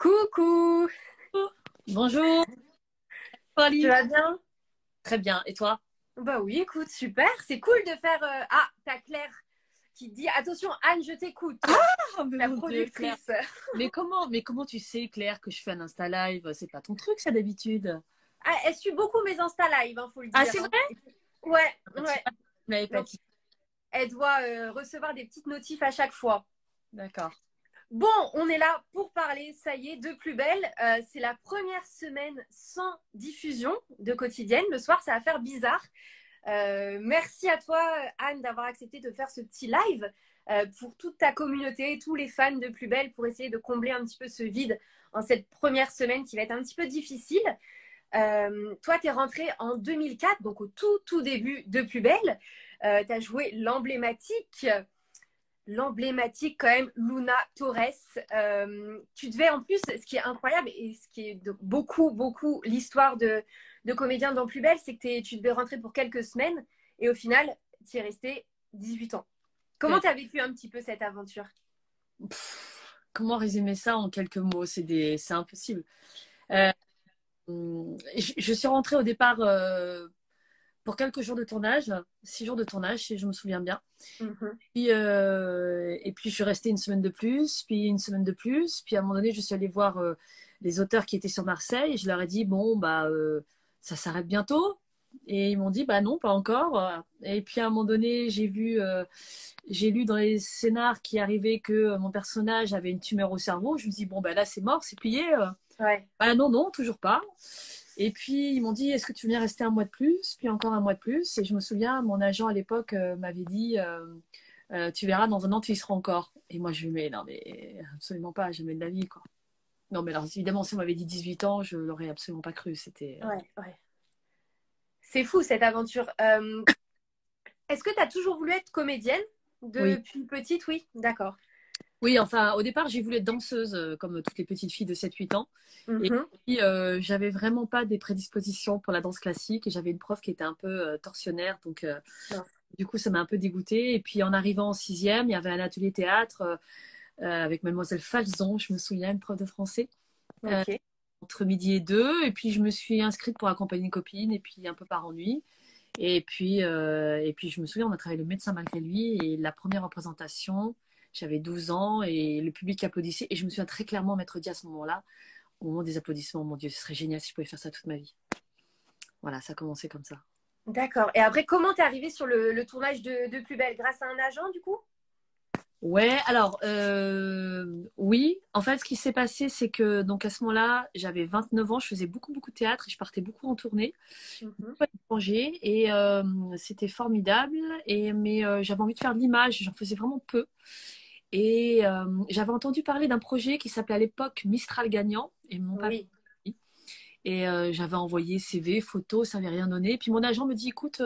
Coucou, Bonjour, tu Pauline. vas bien? Très bien. Et toi? Bah oui, écoute, super, c'est cool de faire... Ah, t'as Claire qui dit, attention Anne, je t'écoute, Ah, mais la mon Dieu, Claire. productrice. Mais comment tu sais, Claire, que je fais un Insta Live? C'est pas ton truc, ça, d'habitude. Ah, elle suit beaucoup mes Insta Live, faut le Ah, dire, c'est hein. vrai? Ouais, Ah, tu ouais. vois, tu m'avais pas Donc, dit. elle doit recevoir des petites notifs à chaque fois. D'accord. Bon, on est là pour parler, ça y est, de plus belle. C'est la première semaine sans diffusion de quotidienne. Le soir, ça va faire bizarre. Merci à toi, Anne, d'avoir accepté de faire ce petit live pour toute ta communauté, tous les fans de Plus Belle, pour essayer de combler un petit peu ce vide en cette première semaine qui va être un petit peu difficile. Toi, tu es rentrée en 2004, donc au tout début de Plus Belle. Tu as joué l'emblématique quand même Luna Torres. Tu devais en plus, ce qui est incroyable et ce qui est beaucoup l'histoire de comédien dans Plus Belle, c'est que tu devais rentrer pour quelques semaines et au final, tu y es resté 18 ans. Comment Ouais. tu as vécu un petit peu cette aventure? Comment résumer ça en quelques mots? C'est impossible. Ouais. Je suis rentrée au départ pour quelques jours de tournage, 6 jours de tournage, si je me souviens bien. Mhm. Et puis, je suis restée une semaine de plus, puis une semaine de plus. Puis à un moment donné, je suis allée voir les auteurs qui étaient sur Marseille. Et je leur ai dit, bon, bah, ça s'arrête bientôt. Et ils m'ont dit, bah non, pas encore. Et puis à un moment donné, j'ai lu dans les scénars qui arrivait que mon personnage avait une tumeur au cerveau. Je me dis, bon, bah là, c'est mort, c'est plié. Ouais. Bah non, non, toujours pas. Et puis ils m'ont dit, est-ce que tu veux bien rester un mois de plus? Puis encore un mois de plus. Et je me souviens, mon agent à l'époque m'avait dit, tu verras, dans un an, tu y seras encore. Et moi, je lui dis, mais non, mais absolument pas, jamais de la vie, quoi. Non, mais alors, évidemment, si on m'avait dit 18 ans, je l'aurais absolument pas cru. Ouais. C'est fou cette aventure. Est-ce que tu as toujours voulu être comédienne Oui. depuis petite? Oui, d'accord. Oui, enfin, au départ, j'ai voulu être danseuse, comme toutes les petites filles de 7 8 ans. Et Mhm. puis, j'avais vraiment pas des prédispositions pour la danse classique. Et j'avais une prof qui était un peu torsionnaire. Donc, Mince. du coup, ça m'a un peu dégoûtée. Et puis, en arrivant en sixième, il y avait un atelier théâtre avec Mademoiselle Falzon, je me souviens, une prof de français, euh, Ok. entre midi et deux. Et puis, je me suis inscrite pour accompagner une copine, et puis un peu par ennui. Et puis, je me souviens, on a travaillé le médecin malgré lui. Et la première représentation, j'avais 12 ans, et le public applaudissait. Et je me souviens très clairement m'être dit à ce moment-là, au moment des applaudissements, mon Dieu, ce serait génial si je pouvais faire ça toute ma vie. Voilà, ça a commencé comme ça. D'accord. Et après, comment t'es arrivée sur le tournage de Plus Belle? Grâce à un agent, du coup? Ouais, alors oui, en fait ce qui s'est passé c'est que donc à ce moment-là, j'avais 29 ans, je faisais beaucoup de théâtre et je partais beaucoup en tournée, Mhm. beaucoup à l'étranger et c'était formidable mais j'avais envie de faire de l'image, j'en faisais vraiment peu et j'avais entendu parler d'un projet qui s'appelait à l'époque Mistral gagnant et mon papa Oui. et j'avais envoyé CV, photos, ça n'avait rien donné. Puis mon agent me dit écoute,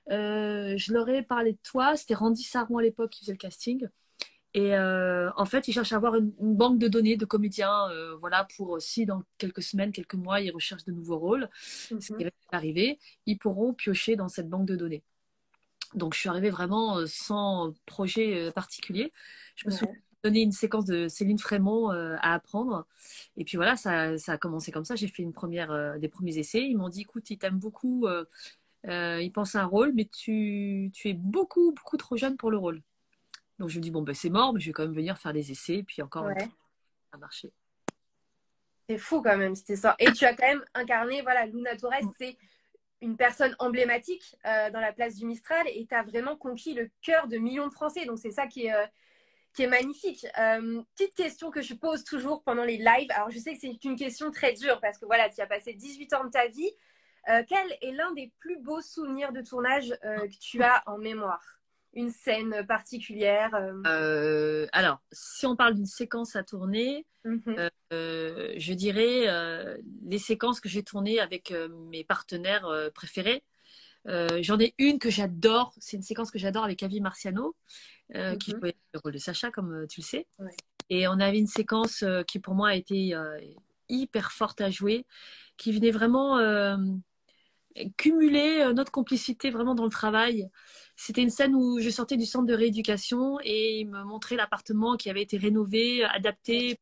je leur ai parlé de toi, c'était Randy Saron à l'époque qui faisait le casting. Et en fait, ils cherchent à avoir une banque de données de comédiens, voilà, pour si dans quelques semaines, quelques mois, ils recherchent de nouveaux rôles, ce qui Mhm. va arriver, ils pourront piocher dans cette banque de données. Donc, je suis arrivée vraiment sans projet particulier. Je me suis Ouais. donné une séquence de Céline Frémont à apprendre. Et puis voilà, ça a commencé comme ça. J'ai fait des premiers essais. Ils m'ont dit, écoute, ils t'aiment beaucoup, ils pensent à un rôle, mais tu es beaucoup trop jeune pour le rôle. Donc je me dis, bon, ben, c'est mort, mais je vais quand même venir faire des essais. Puis encore une fois, Ouais. ça a marché. C'est fou quand même cette histoire. Et tu as quand même incarné, voilà, Luna Torres, Mm. c'est une personne emblématique dans la place du Mistral et tu as vraiment conquis le cœur de millions de Français. Donc c'est ça qui est magnifique. Petite question que je pose toujours pendant les lives. Alors je sais que c'est une question très dure parce que voilà, tu as passé 18 ans de ta vie. Quel est l'un des plus beaux souvenirs de tournage que tu as en mémoire? Une scène particulière? Alors, si on parle d'une séquence à tourner, Mhm. je dirais les séquences que j'ai tournées avec mes partenaires préférés. J'en ai une que j'adore, c'est une séquence que j'adore avec Avi Marciano, qui Mhm. jouait le rôle de Sacha, comme tu le sais. Ouais. Et on avait une séquence qui pour moi a été hyper forte à jouer, qui venait vraiment cumuler notre complicité vraiment dans le travail. C'était une scène où je sortais du centre de rééducation et il me montrait l'appartement qui avait été rénové, adapté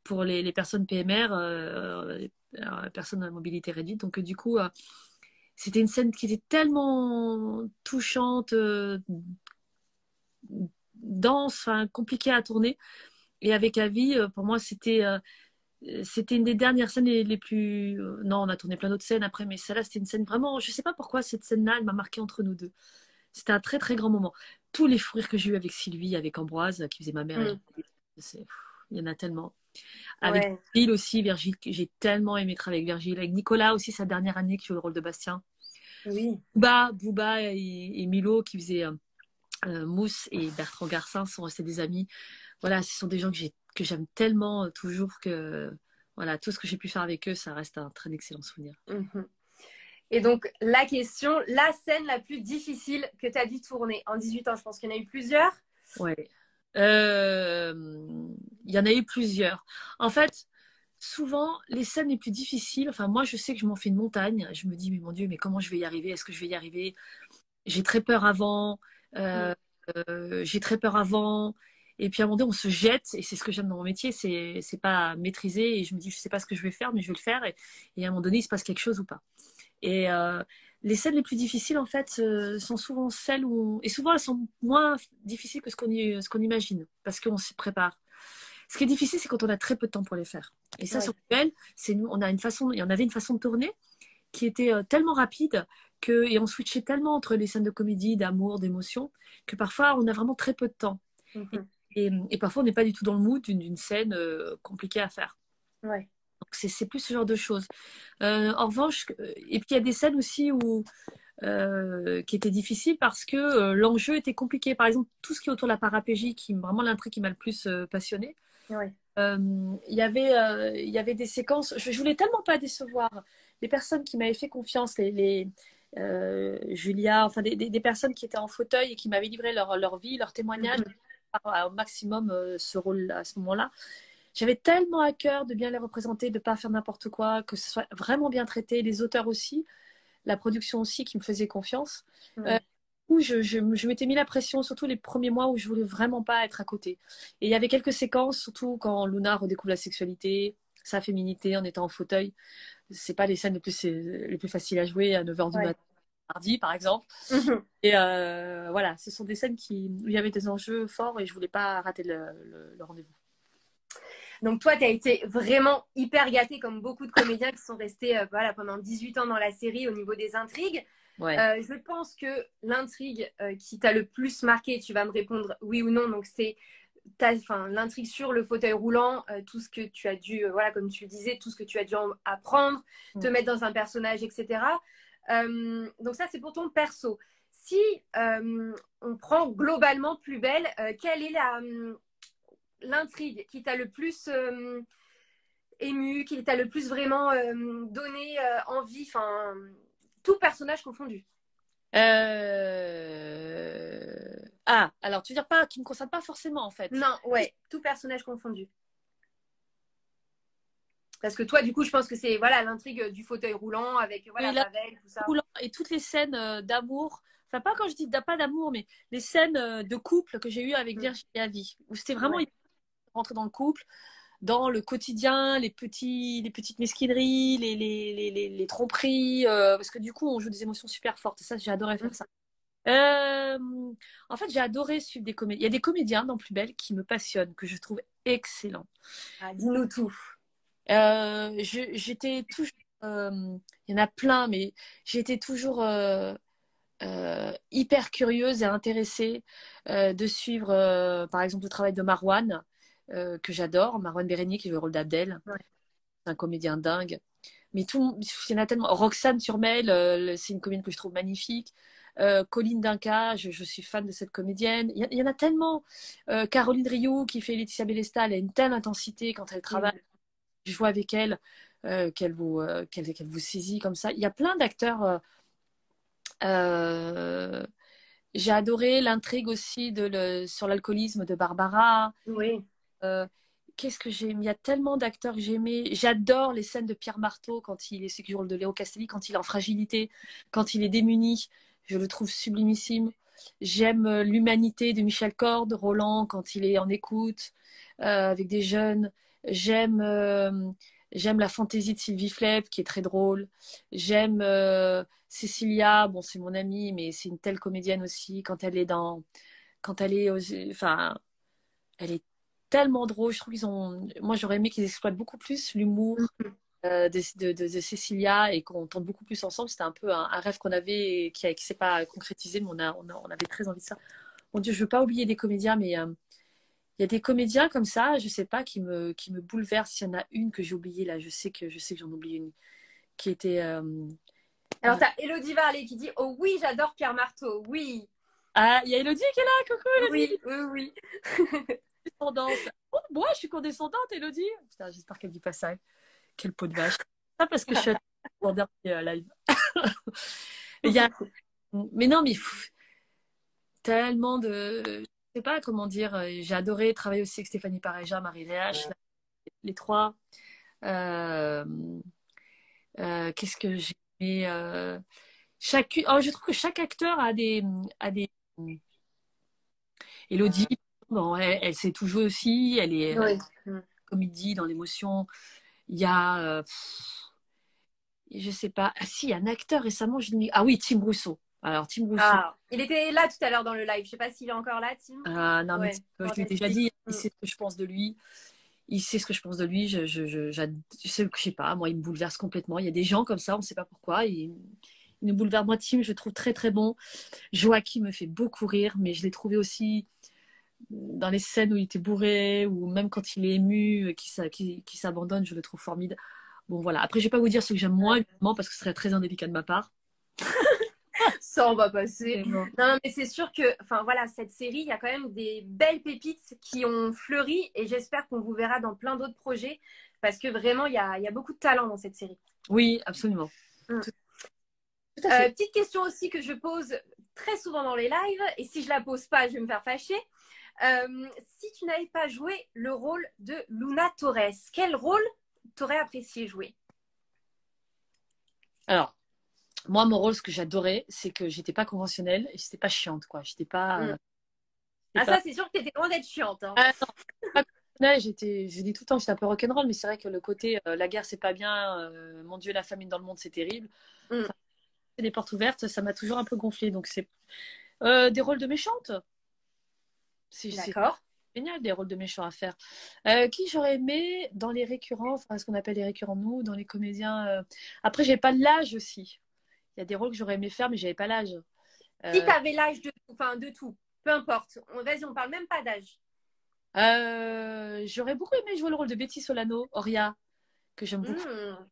pour les personnes PMR, personnes à mobilité réduite. Donc, du coup, c'était une scène qui était tellement touchante, dense, enfin, compliquée à tourner. Et avec Avi, pour moi, c'était une des dernières scènes les plus. Non, on a tourné plein d'autres scènes après, mais celle-là, c'était une scène vraiment. Je sais pas pourquoi cette scène-là, elle m'a marqué entre nous deux. C'était un très très grand moment. Tous les fous rires que j'ai eu avec Sylvie, avec Ambroise, qui faisait ma mère, Mm. il y en a tellement. Avec Ouais, Virgile aussi, Virgile, j'ai tellement aimé travailler avec Virgile. Avec Nicolas aussi, sa dernière année, qui joue le rôle de Bastien. oui. Booba et Milo, qui faisaient Mousse et Bertrand Garcin, sont restés des amis. Voilà, ce sont des gens que j'aime tellement toujours que voilà, tout ce que j'ai pu faire avec eux, ça reste un très excellent souvenir. Mhm. Et donc, la question, la scène la plus difficile que tu as dû tourner en 18 ans, je pense qu'il y en a eu plusieurs. Ouais. Euh, Il y en a eu plusieurs. En fait, souvent, les scènes les plus difficiles, enfin, moi, je sais que je m'en fais une montagne. Je me dis, mais mon Dieu, mais comment je vais y arriver? Est-ce que je vais y arriver? J'ai très peur avant. Mm. euh, j'ai très peur avant. Et puis à un moment donné, on se jette, et c'est ce que j'aime dans mon métier, c'est pas maîtriser. Et je me dis, je sais pas ce que je vais faire, mais je vais le faire. Et à un moment donné, il se passe quelque chose ou pas. Et les scènes les plus difficiles, en fait, sont souvent celles où... Et souvent, elles sont moins difficiles que ce qu'on imagine, parce qu'on s'y prépare. Ce qui est difficile, c'est quand on a très peu de temps pour les faire. Et ça, sur Ouais, Noël, on avait une façon de tourner qui était tellement rapide et on switchait tellement entre les scènes de comédie, d'amour, d'émotion, que parfois, on a vraiment très peu de temps. Et, mhm. et parfois, on n'est pas du tout dans le mood d'une scène compliquée à faire. Ouais, Donc, c'est plus ce genre de choses. En revanche, et puis il y a des scènes aussi qui étaient difficiles parce que l'enjeu était compliqué. Par exemple, tout ce qui est autour de la parapégie, qui vraiment l'intrigue qui m'a le plus passionné. ouais. Il y avait des séquences. Je voulais tellement pas décevoir les personnes qui m'avaient fait confiance, Julia, enfin des personnes qui étaient en fauteuil et qui m'avaient livré leur vie, leur témoignage Mhm. au maximum ce rôle à ce moment-là. J'avais tellement à cœur de bien les représenter, de pas faire n'importe quoi, que ce soit vraiment bien traité, les auteurs aussi, la production aussi qui me faisait confiance. Euh, Ouais, où je m'étais mis la pression, surtout les premiers mois où je voulais vraiment pas être à côté. Et il y avait quelques séquences, surtout quand Luna redécouvre la sexualité, sa féminité en étant en fauteuil. C'est pas les scènes les plus faciles à jouer à 9h du ouais. matin, mardi par exemple. Mhm. Et voilà, ce sont des scènes où il y avait des enjeux forts et je voulais pas rater le rendez-vous. Donc toi, tu as été vraiment hyper gâtée comme beaucoup de comédiens qui sont restés voilà, pendant 18 ans dans la série au niveau des intrigues. Ouais. Je pense que l'intrigue qui t'a le plus marqué, tu vas me répondre oui ou non, donc c'est l'intrigue sur le fauteuil roulant, tout ce que tu as dû, voilà, comme tu le disais, tout ce que tu as dû apprendre, te Mm. mettre dans un personnage, etc. Donc ça, c'est pour ton perso. Si on prend globalement Plus Belle, quelle est l'intrigue qui t'a le plus ému, qui t'a le plus vraiment donné envie, enfin, tout personnage confondu. Ah, alors tu veux dire pas qui ne me concerne pas forcément en fait. Non, ouais, tout personnage confondu. Parce que toi, du coup, je pense que c'est voilà l'intrigue du fauteuil roulant avec Oui, voilà là, Pavel, tout ça. roulant et toutes les scènes d'amour, enfin pas quand je dis pas d'amour, mais les scènes de couple que j'ai eues avec Mm. Virginie et Avi, où c'était vraiment Ouais. rentrer dans le couple, dans le quotidien, les petites mesquineries, les tromperies, parce que du coup on joue des émotions super fortes. Et ça, j'ai adoré Mm. faire ça. Euh, En fait, j'ai adoré suivre des comédiens. Il y a des comédiens dans Plus Belle qui me passionnent, que je trouve excellents. Ah, dis-nous tout. J'étais toujours, il y en a plein, mais j'étais toujours hyper curieuse et intéressée de suivre, par exemple, le travail de Marwan, que j'adore, Marwan Bérénier qui joue le rôle d'Abdel, Ouais. c'est un comédien dingue. Mais il y en a tellement. Roxane Turmel, c'est une comédienne que je trouve magnifique. Colline Dinka, je suis fan de cette comédienne. Il y en a tellement. Caroline Rioux qui fait Laetitia Bellesta, elle a une telle intensité quand elle travaille. Mm. Je joue avec elle, qu'elle vous saisit comme ça. Il y a plein d'acteurs. Euh, j'ai adoré l'intrigue aussi sur l'alcoolisme de Barbara. Oui. Euh, Qu'est-ce que j'aime? Il y a tellement d'acteurs que j'aimais. J'adore les scènes de Pierre Marteau quand il est celui qui joue le rôle de Léo Castelli, quand il est en fragilité, quand il est démuni. Je le trouve sublimissime. J'aime l'humanité de Michel Corde, Roland, quand il est en écoute avec des jeunes. J'aime j'aime la fantaisie de Sylvie Flep, qui est très drôle. J'aime Cécilia, bon, c'est mon amie, mais c'est une telle comédienne aussi. Quand elle est, enfin, elle est tellement drôle. Je trouve moi, j'aurais aimé qu'ils exploitent beaucoup plus l'humour de Cécilia et qu'on tente beaucoup plus ensemble. C'était un peu un rêve qu'on avait et qui s'est pas concrétisé, mais on avait très envie de ça. Mon Dieu, je veux pas oublier des comédiens, mais il y a des comédiens comme ça, je sais pas, qui me bouleversent. Il y en a une que j'ai oubliée là, je sais que j'en oublie une, qui était. Alors, tu as Élodie Varlet qui dit oh oui, j'adore Pierre Marteau. Oui, Ah, il y a Elodie qui est là, coucou oui, Elodie, oui, oui. condescendante. Oh, moi, je suis condescendante, Elodie. Putain, j'espère qu'elle dit pas ça. Quelle peau de vache. Ça parce que je suis à mon dernier live. Il y a... Mais non, mais tellement de. Je sais pas comment dire. J'ai adoré travailler aussi avec Stéphanie Pareja, Marie Réach, les trois. Euh, Qu'est-ce que j'ai aimé oh, je trouve que chaque acteur a des... Elodie, bon, elle sait tout jouer aussi. Elle est Oui. comédie dans l'émotion. Il y a, je sais pas, ah si, il y a un acteur récemment, ah oui, Tim Russo. Alors, Tim Russo, Ah, il était là tout à l'heure dans le live. Je sais pas s'il est encore là, Tim. non, mais Ouais, je lui ai déjà fantastique. dit, il sait ce que je pense de lui. Il sait ce que je pense de lui. Je sais pas, moi, il me bouleverse complètement. Il y a des gens comme ça, on ne sait pas pourquoi. Il nous bouleverse. Moi, Tim, je le trouve très, très bon. Joachim me fait beaucoup rire, mais je l'ai trouvé aussi dans les scènes où il était bourré, ou même quand il est ému, qui s'abandonne, je le trouve formidable. Bon, voilà. Après, je vais pas vous dire ce que j'aime moins, évidemment, parce que ce serait très indélicat de ma part. Ça, on va passer. Mais bon. Non, mais c'est sûr que, enfin voilà, cette série, il y a quand même des belles pépites qui ont fleuri et j'espère qu'on vous verra dans plein d'autres projets parce que vraiment, il y a beaucoup de talent dans cette série. Oui, absolument. Mm. Tout à fait. Petite question aussi que je pose très souvent dans les lives et si je la pose pas, je vais me faire fâcher. Si tu n'avais pas joué le rôle de Luna Torres, quel rôle t'aurais apprécié jouer? Alors, moi, mon rôle, ce que j'adorais, c'est que j'étais pas conventionnelle et j'étais pas chiante, quoi. J'étais pas. Mm. Ah, ça, c'est sûr que t'étais loin d'être chiante. Hein. Ah non, pas conventionnelle, j'ai dit tout le temps, j'étais un peu rock'n'roll, mais c'est vrai que le côté la guerre, c'est pas bien, mon Dieu, la famine dans le monde, c'est terrible. Mm. Enfin, des portes ouvertes, ça m'a toujours un peu gonflé. Donc, c'est des rôles de méchante. C'est D'accord. génial, des rôles de méchants à faire. Qui j'aurais aimé dans les récurrents, enfin, ce qu'on appelle les récurrents, nous, dans les comédiens. Après, j'ai pas l'âge aussi. Il y a des rôles que j'aurais aimé faire, mais j'avais pas l'âge. Si Euh, tu avais l'âge de tout, peu importe. Vas-y, on parle même pas d'âge. J'aurais beaucoup aimé jouer le rôle de Betty Solano, Oria, que j'aime beaucoup, Mm.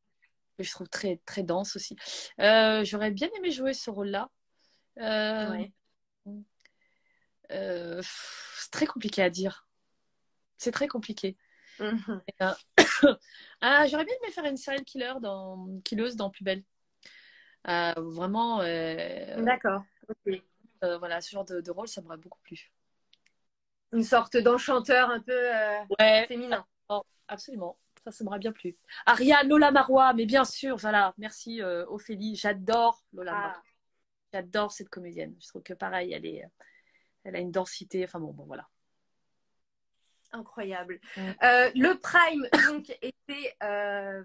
que je trouve très, très dense aussi. J'aurais bien aimé jouer ce rôle-là. Euh, Ouais. c'est très compliqué à dire. C'est très compliqué. Mhm. Euh, j'aurais bien aimé faire une serial killeuse dans Plus belle. Vraiment, D'accord. Ok. voilà, ce genre de rôle, ça m'aurait beaucoup plu. Une sorte d'enchanteur un peu Ouais, féminin. oh, absolument. Ça m'aurait bien plu. Aria, Lola Marois, mais bien sûr, voilà. Merci Ophélie. J'adore Lola Marois. Ah, J'adore cette comédienne. Je trouve que pareil, elle a une densité. Enfin bon, voilà. incroyable. Mm. Le Prime, donc, était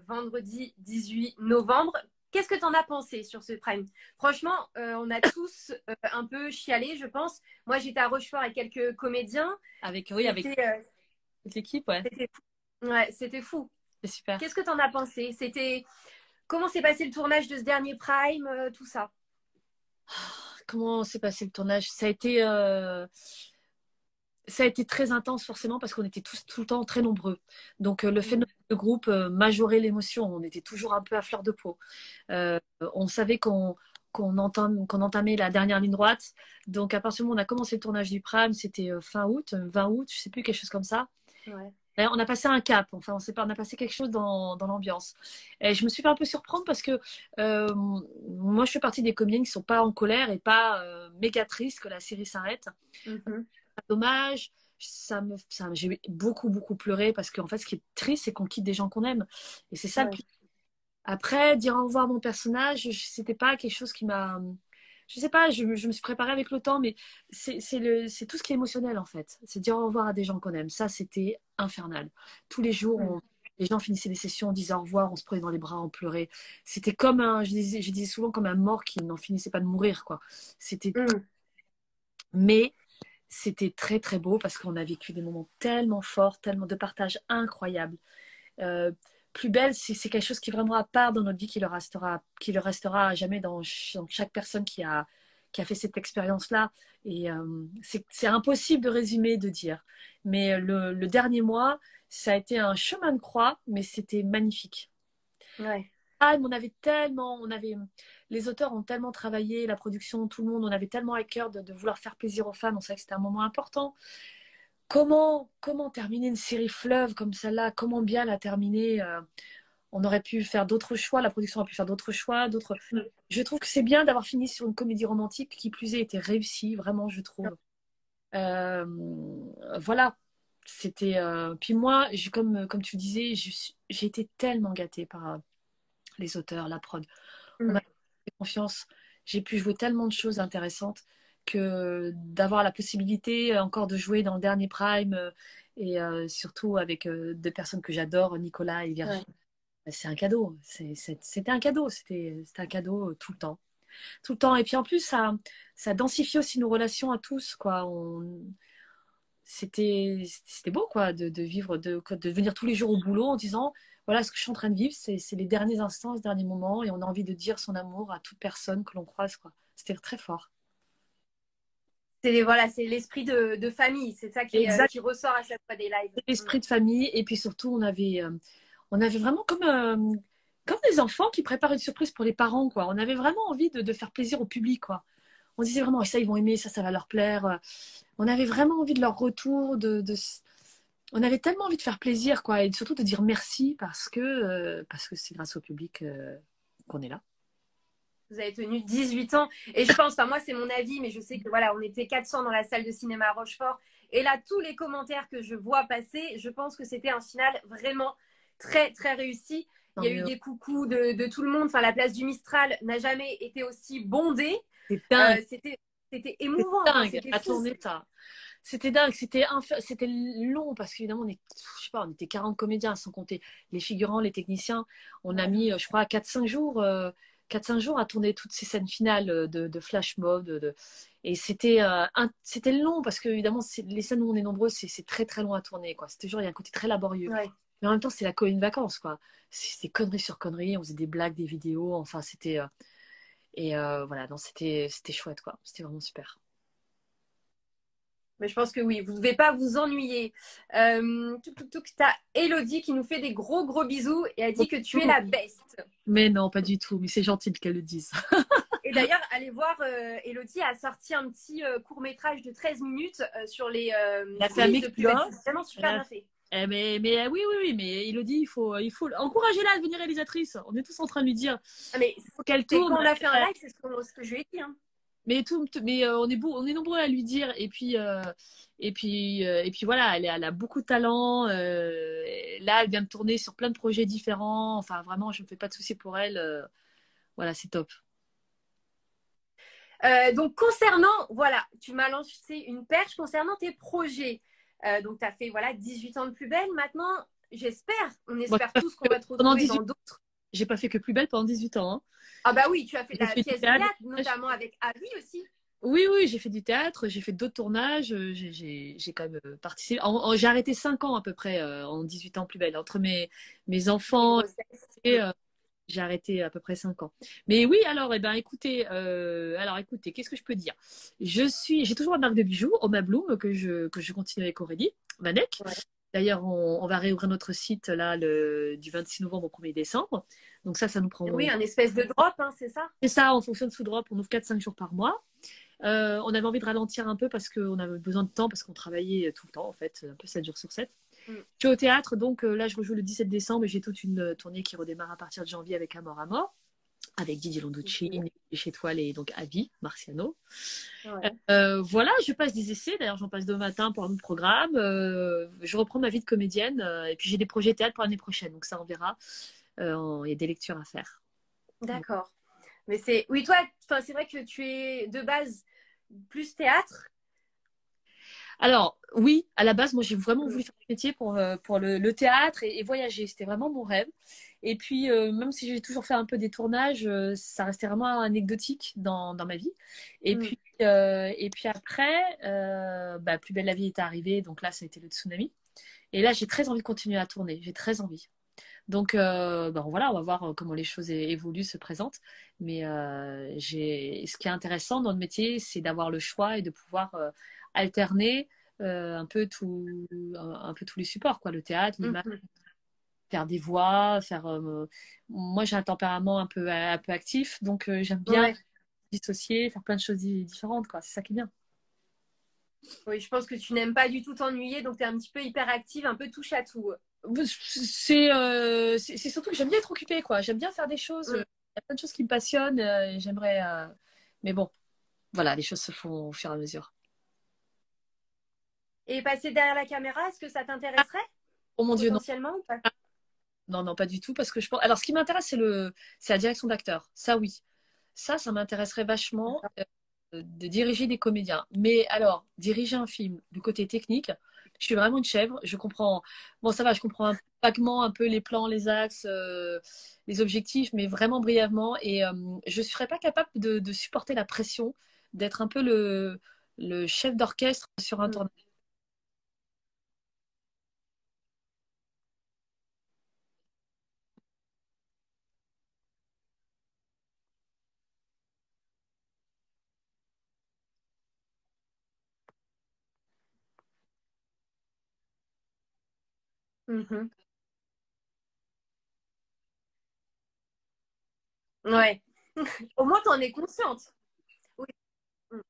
vendredi 18 novembre. Qu'est-ce que tu en as pensé sur ce Prime? Franchement, on a tous un peu chialé, je pense. Moi, j'étais à Rochefort avec quelques comédiens. Oui, avec C'était toute l'équipe, ouais. c'était fou. Ouais, c'était fou. C'est super. Qu'est-ce que tu en as pensé? Comment s'est passé le tournage de ce dernier Prime, tout ça? Comment s'est passé le tournage? Ça a été très intense forcément parce qu'on était tous tout le temps très nombreux. Donc le phénomène de groupe majorait l'émotion. On était toujours un peu à fleur de peau. On savait qu'on entamait la dernière ligne droite. Donc à partir du moment où on a commencé le tournage du Prime, c'était fin août, 20 août, je sais plus, quelque chose comme ça. Ouais. Et on a passé un cap, enfin on a passé quelque chose dans l'ambiance. Et je me suis fait un peu surprendre parce que moi je fais partie des comédiennes qui sont pas en colère et pas méga tristes que la série s'arrête. Mhm. Dommage. J'ai beaucoup, beaucoup pleuré parce qu'en fait, ce qui est triste, c'est qu'on quitte des gens qu'on aime. Et c'est ça le Ouais. plus. Après, dire au revoir à mon personnage, c'était pas quelque chose je sais pas, je me suis préparée avec le temps, mais c'est tout ce qui est émotionnel en fait. C'est dire au revoir à des gens qu'on aime. Ça, c'était infernal. Tous les jours, les gens finissaient les sessions, on disait au revoir, on se prenait dans les bras, on pleurait. C'était comme je disais souvent comme un mort qui n'en finissait pas de mourir, quoi. C'était, Mm. mais c'était très très beau parce qu'on a vécu des moments tellement forts, tellement de partage incroyable. Euh, Plus belle, c'est quelque chose qui est vraiment à part dans notre vie, qui le restera à jamais dans chaque personne qui a fait cette expérience-là. Et c'est impossible de résumer, de dire. Mais le dernier mois, ça a été un chemin de croix, mais c'était magnifique. Ouais. Ah, mais les auteurs ont tellement travaillé, la production, tout le monde, on avait tellement à cœur de vouloir faire plaisir aux fans. On savait que c'était un moment important. Comment terminer une série fleuve comme celle-là? Comment bien la terminer? On aurait pu faire d'autres choix, la production aurait pu faire d'autres choix, d'autres. Je trouve que c'est bien d'avoir fini sur une comédie romantique qui plus est était réussie, vraiment, je trouve. Euh, voilà, c'était. Puis moi, comme tu disais, j'ai été tellement gâtée par les auteurs, la prod. On Mm. m'a fait confiance. J'ai pu jouer tellement de choses intéressantes que d'avoir la possibilité encore de jouer dans le dernier Prime et surtout avec deux personnes que j'adore, Nicolas et Virginie. Ouais. C'est un cadeau. C'était un cadeau. C'était un cadeau tout le temps. Tout le temps. Et puis en plus, ça densifie aussi nos relations à tous, quoi. C'était beau, quoi, de vivre, de venir tous les jours au boulot en disant, voilà, ce que je suis en train de vivre, c'est les derniers instants, les derniers moments, et on a envie de dire son amour à toute personne que l'on croise, quoi. C'était très fort. C'est voilà, c'est l'esprit de famille. C'est ça Exact. qui ressort à chaque fois des lives. Mm. L'esprit de famille, et puis surtout, on avait vraiment comme des enfants qui préparent une surprise pour les parents, quoi. On avait vraiment envie de faire plaisir au public, quoi. On disait vraiment, ça, ils vont aimer, ça va leur plaire. On avait vraiment envie de leur retour, on avait tellement envie de faire plaisir, quoi, et surtout de dire merci parce que c'est grâce au public qu'on est là. Vous avez tenu 18 ans. Et je pense, enfin moi c'est mon avis, mais je sais que voilà, on était 400 dans la salle de cinéma à Rochefort. Et là, tous les commentaires que je vois passer, je pense que c'était un final vraiment très, très réussi. Il y Non, a eu mais des coucous de tout le monde. Enfin, la place du Mistral n'a jamais été aussi bondée. c'est dingue, C'était c'est émouvant, enfin, dingue c'était à fou. tourner ça. C'était dingue, c'était long parce qu'évidemment, je sais pas, on était 40 comédiens sans compter les figurants, les techniciens. On a mis, je crois, 4-5 jours, 4-5 jours à tourner toutes ces scènes finales de flash mob. Et c'était long parce que, évidemment, les scènes où on est nombreux, c'est très très long à tourner, quoi. C'est toujours, il y a un côté très laborieux. Ouais. Mais en même temps, c'est la colonie de vacances, quoi. C'est conneries sur conneries, on faisait des blagues, des vidéos, enfin, c'était. Voilà, non, c'était chouette, quoi. C'était vraiment super. Mais je pense que oui, vous ne devez pas vous ennuyer. T'as Elodie qui nous fait des gros gros bisous et a dit que tu es la best. Mais non, pas du tout. Mais c'est gentil qu'elle le dise. Et d'ailleurs, allez voir, Elodie a sorti un petit court-métrage de 13 minutes sur les La fait un quiz de plus belle. making-of. C'est vraiment super bien fait. Oui, mais Elodie, il faut encourager-la à devenir réalisatrice. On est tous en train de lui dire, Ah, mais faut qu'elle c'est tourne. quand on a fait un live, c'est ce que je lui ai dit. Hein. Mais on est nombreux à lui dire. Et puis voilà, elle a beaucoup de talent. Là, elle vient de tourner sur plein de projets différents. Enfin, vraiment, je me fais pas de soucis pour elle. Voilà, c'est top. Donc, concernant, voilà, tu m'as lancé une perche concernant tes projets. Donc, tu as fait voilà, 18 ans de plus belle. Maintenant, j'espère, on Moi, espère tous qu'on va te pendant retrouver 18 dans d'autres. j'ai pas fait que plus belle pendant 18 ans, hein. Ah, bah oui, tu as fait de J'ai la fait du pièce de théâtre. théâtre, notamment avec Avi aussi. Oui, oui, j'ai fait du théâtre, j'ai fait d'autres tournages, j'ai quand même participé. J'ai arrêté 5 ans à peu près en 18 ans plus belle. Entre mes Les enfants grossesses. et j'ai arrêté à peu près 5 ans. Mais oui, alors, écoutez, qu'est-ce que je peux dire? J'ai toujours une marque de bijoux, Oma Bloom, que je continue avec Aurélie Vanek. Ouais. D'ailleurs, on va réouvrir notre site là du 26 novembre au 1er décembre. Donc ça nous prend. Oui, un espèce de drop, hein, c'est ça? C'est ça, on fonctionne sous drop, on ouvre 4-5 jours par mois. On avait envie de ralentir un peu parce qu'on avait besoin de temps, parce qu'on travaillait tout le temps, en fait, un peu 7 jours sur 7. Mm. Je suis au théâtre, donc là, je rejoue le 17 décembre et j'ai toute une tournée qui redémarre à partir de janvier avec Amor à mort, avec Didier Londucci, Chez Toile et donc Avi Marciano. Ouais. Voilà, je passe des essais, d'ailleurs, j'en passe demain matin pour un autre programme. Je reprends ma vie de comédienne et puis j'ai des projets théâtre pour l'année prochaine, donc ça, on verra. Il y a des lectures à faire. D'accord. Mais c'est, oui, toi, enfin, c'est vrai que tu es de base plus théâtre. Alors, oui, à la base, moi, j'ai vraiment Mm. voulu faire ce métier pour le théâtre et voyager. C'était vraiment mon rêve. Et puis, même si j'ai toujours fait un peu des tournages, ça restait vraiment anecdotique dans ma vie. Mm. Et puis après, bah, Plus belle la vie est arrivée. Donc là, ça a été le tsunami. Et là, j'ai très envie de continuer à tourner. J'ai très envie. Donc, bon, voilà, on va voir comment les choses évoluent, se présentent. Mais ce qui est intéressant dans le métier, c'est d'avoir le choix et de pouvoir alterner un peu tous les supports, quoi, le théâtre, l'image, Mhm. faire des voix, Moi, j'ai un tempérament un peu actif, donc j'aime bien Ouais. dissocier, faire plein de choses différentes, quoi. C'est ça qui est bien. Oui, je pense que tu n'aimes pas du tout t'ennuyer, donc tu es un petit peu hyperactive, un peu touche à tout. C'est surtout que j'aime bien être occupée, quoi. J'aime bien faire des choses. Il Mm. y a plein de choses qui me passionnent. Et j'aimerais. Mais bon, voilà, les choses se font au fur et à mesure. Et passer derrière la caméra, est-ce que ça t'intéresserait Oh mon Dieu, non. potentiellement ou pas? Non, non, pas du tout. Parce que je pense. Alors, ce qui m'intéresse, c'est la direction d'acteur. Ça, oui. Ça m'intéresserait vachement de diriger des comédiens. Mais alors, diriger un film, du côté technique, je suis vraiment une chèvre. Je comprends. Bon, ça va, je comprends vaguement un peu les plans, les axes, les objectifs, mais vraiment brièvement. Et je ne serais pas capable de supporter la pression, d'être un peu le chef d'orchestre sur un Mm. tournage. Mhm. Ouais. Au moins, tu en es consciente. Oui. Mm.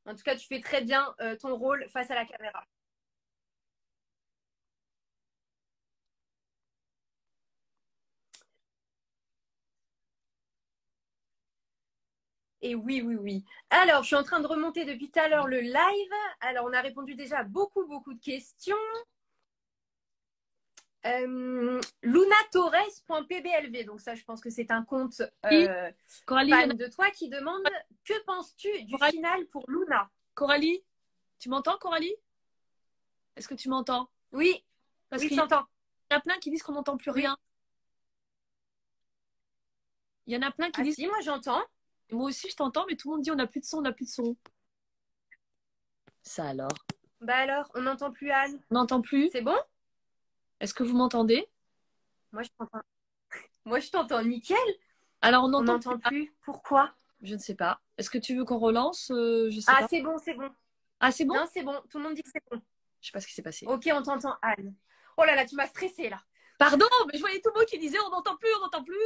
En tout cas, tu fais très bien ton rôle face à la caméra. Et oui, oui, oui. Alors, je suis en train de remonter depuis tout à l'heure le live. Alors, on a répondu déjà à beaucoup, beaucoup de questions. Lunatorres.pblv, donc ça, je pense que c'est un compte Qui Coralie, il y en a... fan de toi qui demande que penses-tu du Coralie, final pour Luna? Coralie, tu m'entends, Coralie? Est-ce que tu m'entends? Oui, Parce oui, je qu'il y t'entends. en a plein qui disent qu'on n'entend plus Oui. rien. Il y en a plein qui Ah disent, si, moi j'entends. moi aussi je t'entends, mais tout le monde dit on n'a plus de son, on n'a plus de son. Ça alors. Bah alors, on n'entend plus Anne. On n'entend plus. C'est bon? Est-ce que vous m'entendez? Moi je t'entends. Moi je t'entends nickel. Alors on On n'entend plus. n'entend Ah, plus. Pourquoi? je ne sais pas. Est-ce que tu veux qu'on relance? Je sais Ah, pas. c'est bon, c'est bon. Ah, c'est bon? Non, c'est bon. Tout le monde dit que c'est bon. Je sais pas ce qui s'est passé. Ok, on t'entend Anne. Oh là là, tu m'as stressée là. Pardon, mais je voyais tout le monde qui disait on n'entend plus,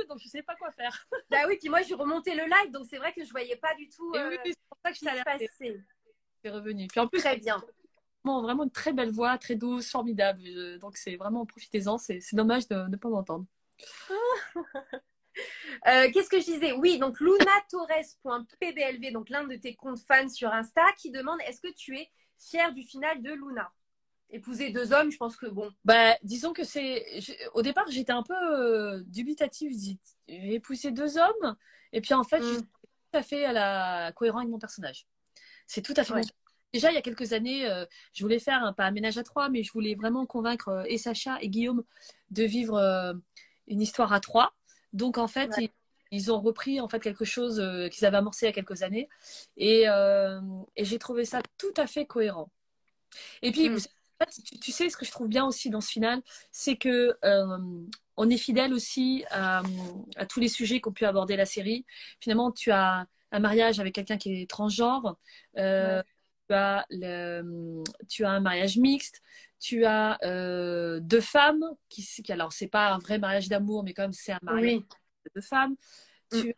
donc je sais pas quoi faire. Bah oui, puis moi j'ai remonté le live, donc c'est vrai que je voyais pas du tout Et oui, oui, c'est pour ça que ce je t'ai qui se alerté. passait. C'est revenu. Puis en plus, Très bien. vraiment une très belle voix, très douce, formidable. Donc c'est vraiment profitez-en. C'est dommage de ne pas m'entendre. Qu'est-ce que je disais? Oui, donc lunatorres.pblv, donc l'un de tes comptes fans sur Insta, qui demande est-ce que tu es fière du final de Luna? Épouser deux hommes, je pense que bon. Bah, disons que au départ, j'étais un peu dubitative. J'ai épousé deux hommes, et puis en fait, je suis Mm, tout à fait cohérent avec mon personnage. C'est tout à fait mon. ouais, Déjà, il y a quelques années, je voulais faire pas un ménage à trois, mais je voulais vraiment convaincre et Sacha et Guillaume de vivre une histoire à trois. Donc, en fait, ouais. ils ont repris en fait quelque chose qu'ils avaient amorcé il y a quelques années, et, euh, et j'ai trouvé ça tout à fait cohérent. Et puis, Mm, en fait, tu sais, ce que je trouve bien aussi dans ce final, c'est que on est fidèle aussi à tous les sujets qu'ont pu aborder la série. Finalement, tu as un mariage avec quelqu'un qui est transgenre, ouais. tu as un mariage mixte, tu as deux femmes alors c'est pas un vrai mariage d'amour, mais comme c'est un mariage Oui. de deux femmes. Mm, Tu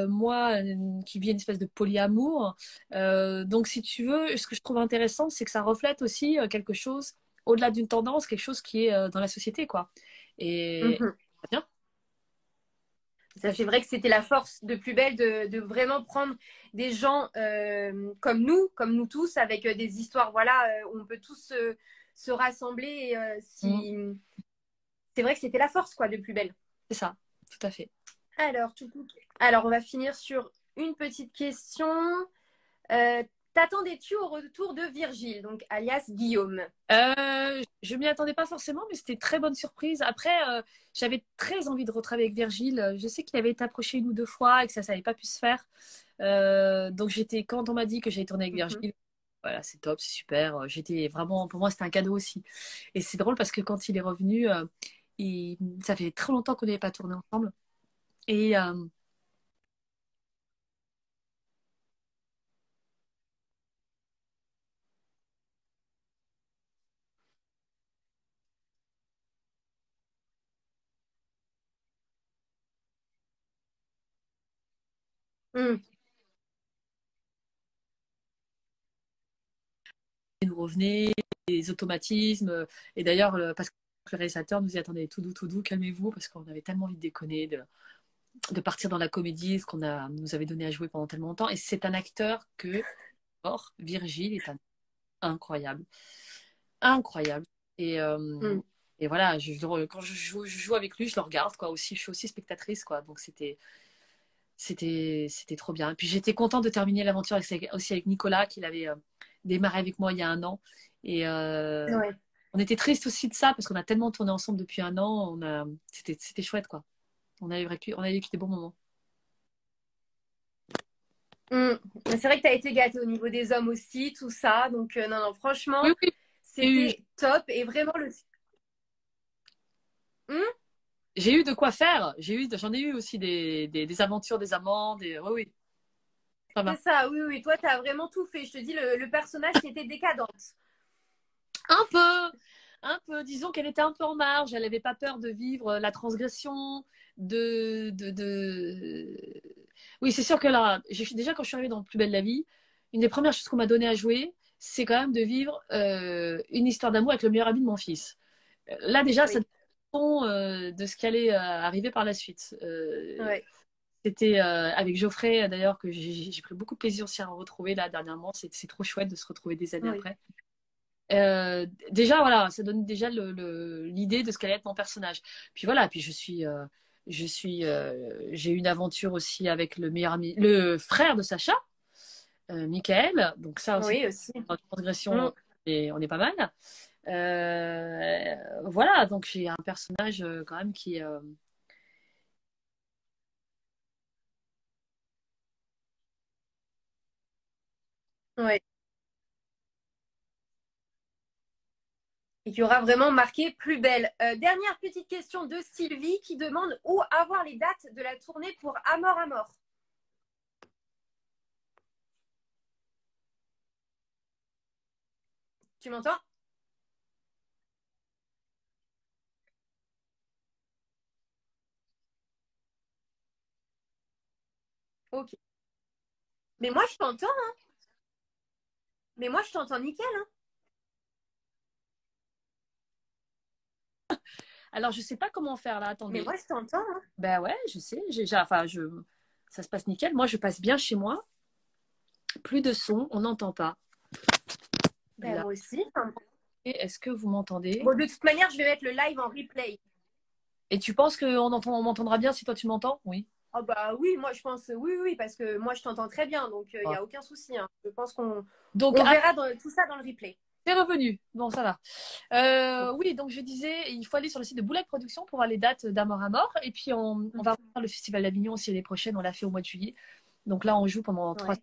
moi qui vis une espèce de polyamour. Donc, si tu veux, ce que je trouve intéressant, c'est que ça reflète aussi quelque chose, au-delà d'une tendance, quelque chose qui est dans la société, quoi. Et mhm. bien, Ça, c'est vrai que c'était la force de Plus Belle de vraiment prendre des gens comme nous tous, avec des histoires, voilà, où on peut tous se rassembler. mm, Si... C'est vrai que c'était la force, quoi, de Plus Belle. c'est ça, tout à fait. Alors, on va finir sur une petite question. T'attendais-tu au retour de Virgile, donc alias Guillaume? Je m'y attendais pas forcément, mais c'était une très bonne surprise. Après, j'avais très envie de retravailler avec Virgile. Je sais qu'il avait été approché une ou deux fois et que ça n'avait pas pu se faire. Donc quand on m'a dit que j'allais tourner avec Mhm. Virgile, voilà, c'est top, c'est super. J'étais vraiment, pour moi, c'était un cadeau aussi. Et c'est drôle parce que quand il est revenu, ça fait très longtemps qu'on n'avait pas tourné ensemble. Et Mhm. il nous revenait, les automatismes. Et d'ailleurs, parce que le réalisateur nous y attendait tout doux, calmez-vous, parce qu'on avait tellement envie de déconner, de partir dans la comédie, ce nous avait donné à jouer pendant tellement longtemps. Et c'est un acteur que, or, Virgile est incroyable. Incroyable. Et, Mhm. et voilà, quand je joue avec lui, je le regarde, quoi, aussi. Je suis aussi spectatrice, quoi. Donc c'était trop bien. Et puis j'étais contente de terminer l'aventure aussi avec Nicolas, qu'il avait démarré avec moi il y a un an. Et Ouais. on était triste aussi de ça, parce qu'on a tellement tourné ensemble depuis un an. C'était chouette, quoi. On a vécu des bons moments. Mhm. Mais c'est vrai que tu as été gâtée au niveau des hommes aussi, tout ça. Donc, non, non, Oui, franchement, oui, j'ai eu, c'était top. Et vraiment, Hmm. j'ai eu de quoi faire. J'en ai eu aussi des aventures, des amants, oui, oui, ça C'est va. ça, oui, oui. Toi, tu as vraiment tout fait. Je te dis, le personnage qui était décadente. Un peu, un peu. Disons qu'elle était un peu en marge. Elle n'avait pas peur de vivre la transgression, de... Oui, c'est sûr que là, déjà quand je suis arrivée dans Plus belle la vie, une des premières choses qu'on m'a donné à jouer, c'est quand même de vivre une histoire d'amour avec le meilleur ami de mon fils. Là, déjà, ça Oui, dépend de ce qui allait arriver par la suite. ouais, C'était avec Geoffrey, d'ailleurs, que j'ai pris beaucoup de plaisir aussi à en retrouver là dernièrement. C'est trop chouette de se retrouver des années oui. après. Déjà, voilà, ça donne déjà l'idée de ce qu'allait être mon personnage. Puis voilà, puis j'ai eu une aventure aussi avec le meilleur ami, le frère de Sacha, Michael. Donc ça aussi, Oui, aussi. dans la transgression, Hmm. et on est pas mal. Voilà, donc j'ai un personnage quand même qui, Ouais. Et qui aura vraiment marqué plus belle. Dernière petite question de Sylvie qui demande où avoir les dates de la tournée pour À mort à mort. Tu m'entends? Ok. Mais moi, je t'entends. Mais moi, je t'entends nickel. Hein. alors je sais pas comment faire là, Mais attendez. moi, je t'entends. Hein. Ben ouais, je sais, enfin, ça se passe nickel. Moi, je passe bien chez moi, plus de son, on n'entend pas. Ben, Là, moi aussi. Hein. est-ce que vous m'entendez? Bon, de toute manière, je vais mettre le live en replay. Et tu penses on m'entendra bien si toi tu m'entends? Oui. Oh bah oui, moi je pense oui, oui, parce que moi je t'entends très bien, donc il n'y a aucun souci. Hein. Je pense qu'on Donc, on verra tout ça dans le replay. t'es revenu. Bon, ça va. Oui, donc je disais, il faut aller sur le site de Boulac Productions pour voir les dates d'Amor à Mort. Et puis, on va faire le Festival d'Avignon aussi l'année prochaine. On l'a fait au mois de juillet. Donc là, on joue pendant Ouais.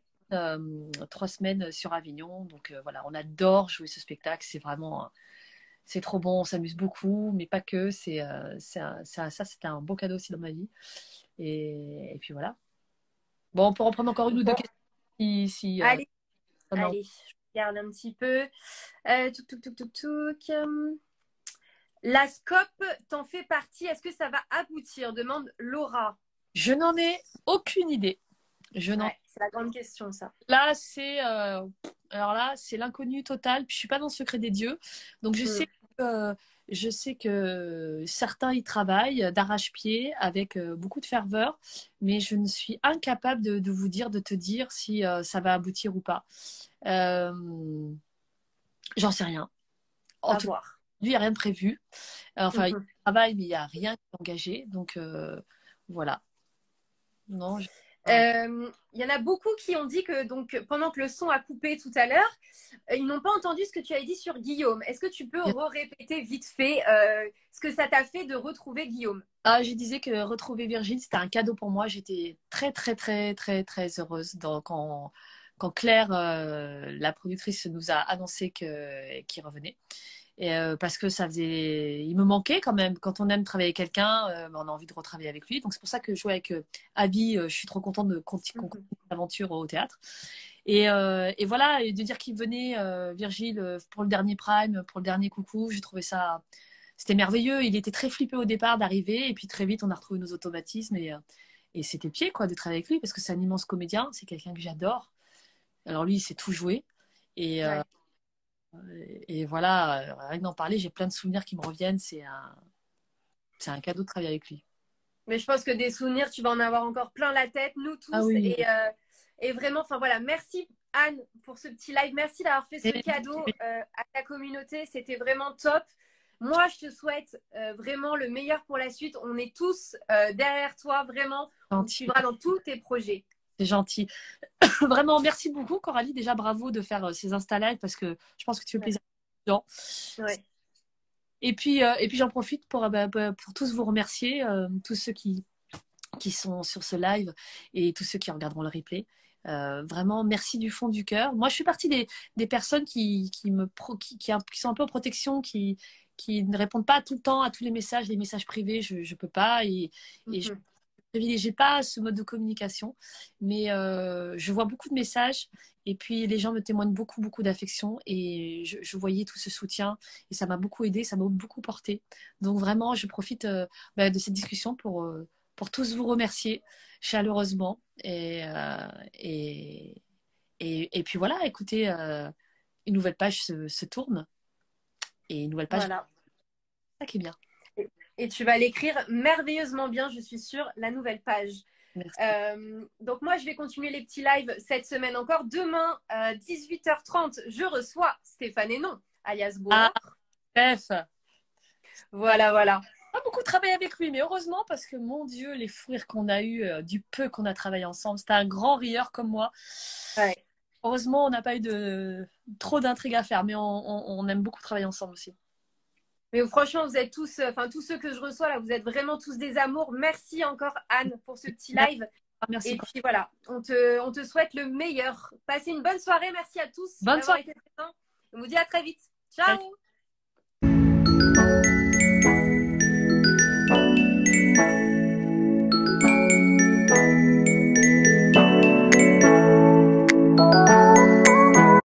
3 semaines sur Avignon. Donc voilà, on adore jouer ce spectacle. C'est trop bon, on s'amuse beaucoup, mais pas que. Ça, c'était un beau cadeau aussi dans ma vie. Et puis voilà. Bon, on peut en prendre encore une ou deux Bon, questions si allez, ça en- allez, je regarde un petit peu. Touc, touc, touc, touc, touc. La SCOP t'en fait partie. Est-ce que ça va aboutir? Demande Laura. Je n'en ai aucune idée. Je n'en Ouais, c'est la grande question, ça. Là, alors là, c'est l'inconnu total. Puis je suis pas dans le secret des dieux, donc Mm. je sais que certains y travaillent d'arrache-pied avec beaucoup de ferveur, mais je ne suis incapable de te dire si ça va aboutir ou pas. Euh, J'en sais rien. En À tout cas, voir. il n'y a rien de prévu. Enfin, il Mhm. travaille, mais il n'y a rien qui est engagé, donc voilà. Non, Il y en a beaucoup qui ont dit que donc pendant que le son a coupé tout à l'heure, ils n'ont pas entendu ce que tu as dit sur Guillaume. Est-ce que tu peux répéter vite fait ce que ça t'a fait de retrouver Guillaume? Ah, je disais que retrouver Virgile, c'était un cadeau pour moi. J'étais très, très, très, très, très heureuse quand Claire, la productrice, nous a annoncé qu'il revenait. Et, parce que ça faisait, il me manquait quand même. Quand on aime travailler avec quelqu'un, on a envie de retravailler avec lui. Donc c'est pour ça que je jouais avec Abby. Je suis trop contente de continuer l'aventure au théâtre. Et voilà, et de dire qu'il venait, Virgile, pour le dernier Prime, pour le dernier coucou, j'ai trouvé ça, c'était merveilleux. Il était très flippé au départ d'arriver, et puis très vite on a retrouvé nos automatismes, et c'était pied quoi de travailler avec lui parce que c'est un immense comédien, c'est quelqu'un que j'adore. Alors lui, il sait tout jouer, et, Ouais. et voilà, rien que d'en parler, j'ai plein de souvenirs qui me reviennent. C'est un cadeau de travailler avec lui. Mais je pense que des souvenirs, tu vas en avoir encore plein la tête, nous Ah tous. oui. Et vraiment, enfin voilà, merci Anne pour ce petit live. Merci d'avoir fait ce cadeau à ta communauté. C'était vraiment top. Moi, je te souhaite vraiment le meilleur pour la suite. On est tous derrière toi, vraiment. On te suivra dans tous tes projets. C'est gentil. Vraiment, merci beaucoup, Coralie. Déjà, bravo de faire ces Insta Live parce que je pense que tu fais plaisir aux gens. Ouais. Et puis j'en profite pour tous vous remercier, tous ceux qui sont sur ce live et tous ceux qui regarderont le replay. Vraiment, merci du fond du cœur. Moi, je suis partie des personnes qui sont un peu en protection, qui ne répondent pas tout le temps à tous les messages privés. Je ne peux pas. Et je ne privilégie pas ce mode de communication. Mais je vois beaucoup de messages. Et puis, les gens me témoignent beaucoup, beaucoup d'affection. Et je voyais tout ce soutien. Et ça m'a beaucoup aidé, ça m'a beaucoup porté. Donc, vraiment, je profite de cette discussion pour tous vous remercier chaleureusement. Et puis voilà, écoutez, une nouvelle page se tourne. Et une nouvelle page, Voilà. c'est ça qui est bien. Et tu vas l'écrire merveilleusement bien, je suis sûre, la nouvelle page. Merci. Donc moi, je vais continuer les petits lives cette semaine encore. Demain, 18h30, je reçois Stéphane Hénon, alias Beau. Ah, bref. Voilà, voilà. Pas beaucoup travaillé avec lui, mais heureusement parce que mon Dieu, les fous rires qu'on a eu, du peu qu'on a travaillé ensemble, c'était un grand rieur comme moi. Ouais. Heureusement, on n'a pas eu trop d'intrigues à faire, mais on aime beaucoup travailler ensemble aussi. Mais franchement, vous êtes tous, enfin tous ceux que je reçois là, vous êtes vraiment tous des amours. Merci encore Anne pour ce petit live. Merci. Et puis voilà, on te souhaite le meilleur. Passez une bonne soirée. Merci à tous Bonne d'avoir soirée. été présents. On vous dit à très vite. Ciao.